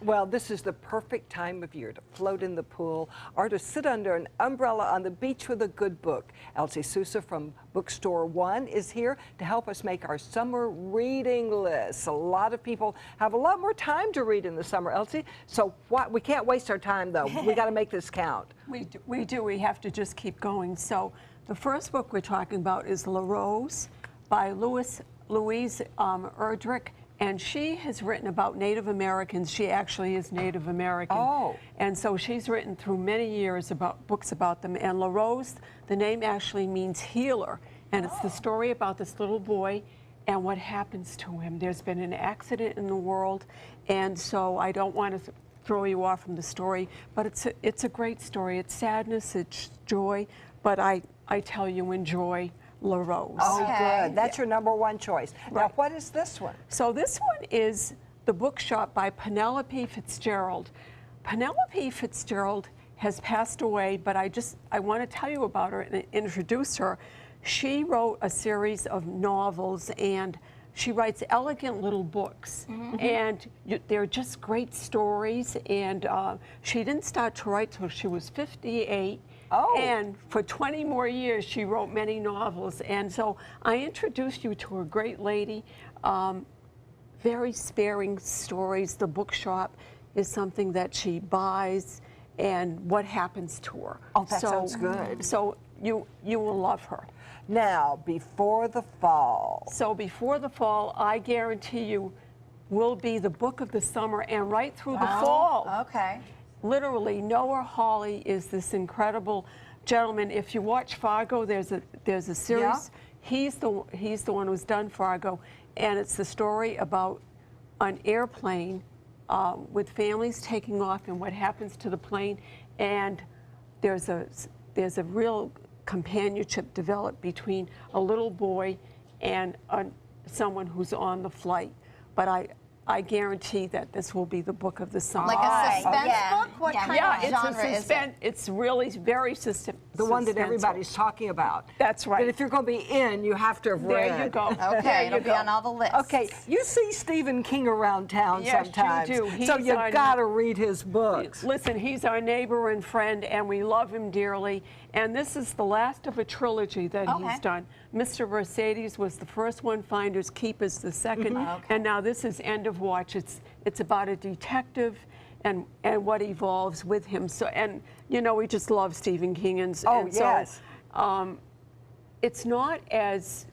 Well, this is the perfect time of year to float in the pool or to sit under an umbrella on the beach with a good book. Elsie Sousa from Bookstore One is here to help us make our summer reading list. A lot of people have a lot more time to read in the summer, Elsie. So we can't waste our time, though. We got to make this count. We do. We have to just keep going. So the first book we're talking about is La Rose by Louise Erdrich. And she has written about Native Americans. She actually is Native American. Oh. And so she's written through many years about books about them. And La Rose, the name actually means healer. And it's the story about this little boy and what happens to him. There's been an accident in the world. And so I don't want to throw you off from the story, but it's a great story. It's sadness, it's joy, but I tell you, enjoy La Rose. Oh, good. That's your number one choice. Right. Now, what is this one? So this one is The Bookshop by Penelope Fitzgerald. Penelope Fitzgerald has passed away, but I want to tell you about her and introduce her. She wrote a series of novels, and she writes elegant little books, and they're just great stories. And she didn't start to write till she was 58. Oh. And for 20 more years, she wrote many novels. And so I introduced you to a great lady, very sparing stories. The bookshop is something that she buys and what happens to her. Oh, that sounds good. So you will love her. Now, Before the Fall. So Before the Fall, I guarantee you, will be the book of the summer and right through the fall. Okay. Literally, Noah Hawley is this incredible gentleman. If you watch Fargo, there's a series. Yeah. He's the one who's done Fargo, and it's the story about an airplane with families taking off and what happens to the plane. And there's a real companionship developed between a little boy and someone who's on the flight. But I guarantee that this will be the book of the summer. Like a suspense book? What kind of genre is it? It's really very suspense. The one that everybody's talking about. That's right. But if you're going to be in, you have to have read. There you go. Okay, it'll be on all the lists. Okay, you see Stephen King around town sometimes. Yes, you do. So you've got to read his books. Listen, he's our neighbor and friend, and we love him dearly. And this is the last of a trilogy that he's done. Mr. Mercedes was the first one, Finders Keepers the second, and now this is End of Watch. It's about a detective and what evolves with him. So, and you know, we just love Stephen King, and yes. So it's not as.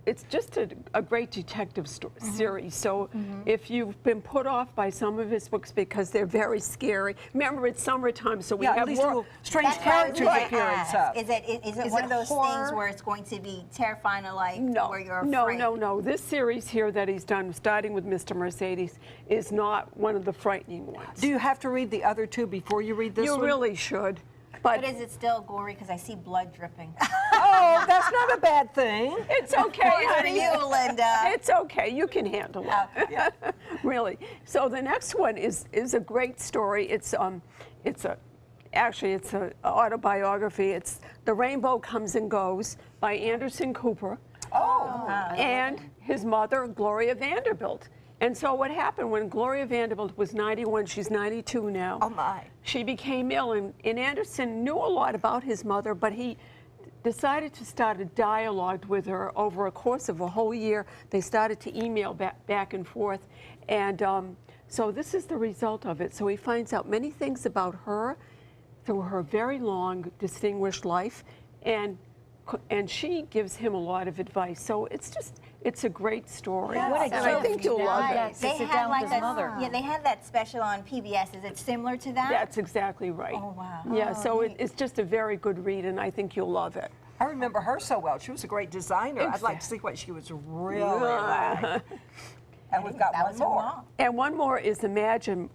It's just a great detective series. So if you've been put off by some of his books because they're very scary, remember it's summertime, so we have at least more little strange characters appearing. Is it one of those things where it's going to be terrifying, like where you're afraid? No. This series here that he's done, starting with Mr. Mercedes, is not one of the frightening ones. Do you have to read the other two before you read this one? You really should. But is it still gory? Because I see blood dripping. Oh, that's not a bad thing. It's okay, honey. For you, Linda. It's okay. You can handle it. Really. So the next one is a great story. Actually it's an autobiography. It's The Rainbow Comes and Goes by Anderson Cooper. Oh. And his mother, Gloria Vanderbilt. And so what happened when Gloria Vanderbilt was 91, she's 92 now. Oh, my. She became ill, and Anderson knew a lot about his mother, but he decided to start a dialogue with her over a course of a whole year. They started to email back and forth, and so this is the result of it. So he finds out many things about her through her very long, distinguished life, and she gives him a lot of advice. So it's a great story. And I think you'll love it. They had like they had that special on PBS. Is it similar to that? That's exactly right. Oh, wow. Yeah, so it's just a very good read, and I think you'll love it. I remember her so well. She was a great designer. I'd like to see what she was really like. And we've got one more. And one more is Imagine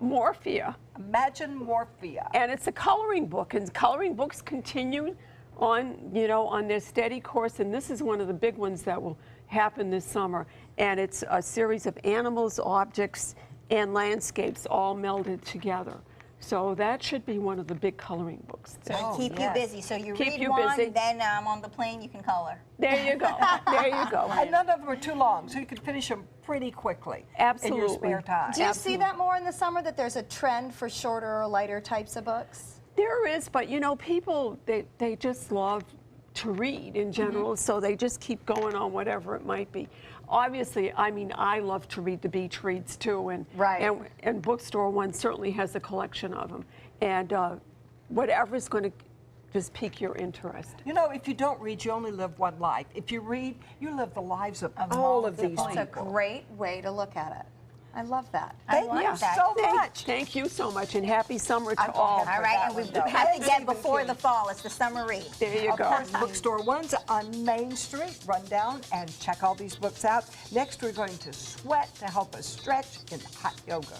Morphia. Imagine Morphia. And it's a coloring book, and coloring books continue on their steady course, and this is one of the big ones that will happen this summer. And it's a series of animals, objects, and landscapes all melded together. So that should be one of the big coloring books. So keep you busy. So you Keep read you one, busy. then on the plane you can color. There you go. There you go. And none of them are too long, so you can finish them pretty quickly in your Absolutely. spare time. Do you see that more in the summer, that there's a trend for shorter or lighter types of books? There is, but you know, people, they just love to read in general, so they just keep going on whatever it might be. Obviously, I mean, I love to read the beach reads too, and and Bookstore One certainly has a collection of them, and whatever's going to just pique your interest. You know, if you don't read, you only live one life. If you read, you live the lives of all of these It's a people. great way to look at it. I love that. Thank you so much. Thank you so much, and happy summer to all. All right, and we have to get before the fall. It's the summer read. There you Of go. course, Bookstore One's on Main Street. Run down and check all these books out. Next, we're going to sweat to help us stretch in hot yoga.